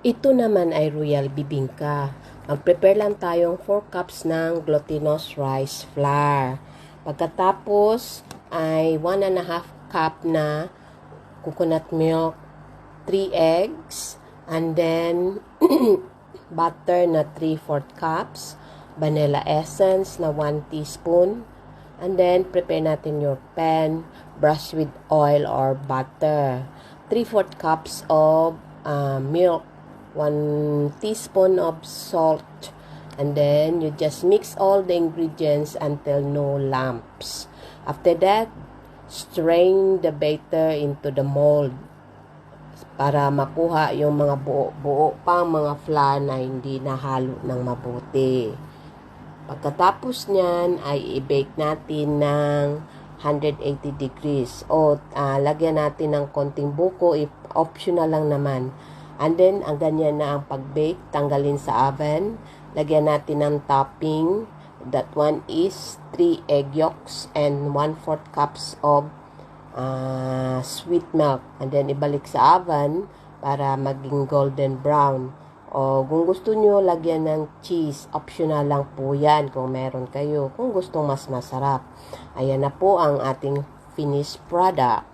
Ito naman ay royal bibingka. Mag-prepare lang tayong 4 cups ng glutinous rice flour. Pagkatapos ay 1.5 cup na coconut milk, 3 eggs, and then butter na 3/4 cups, vanilla essence na 1 teaspoon, and then prepare natin your pan, brush with oil or butter, 3/4 cups of milk, 1 teaspoon of salt, and then you just mix all the ingredients until no lumps. After that, strain the batter into the mold para makuha yung mga buo-buo pang mga flour na hindi nahalo ng mabuti. Pagkatapos nyan ay i-bake natin ng 180 degrees o lagyan natin ng konting buko, if optional lang naman. And then, ang ganyan na ang pag-bake, tanggalin sa oven, lagyan natin ng topping. That one is 3 egg yolks and 1/4 cups of sweet milk. And then, ibalik sa oven para maging golden brown. O kung gusto nyo, lagyan ng cheese. Optional lang po yan kung meron kayo. Kung gusto mas masarap. Ayan na po ang ating finished product.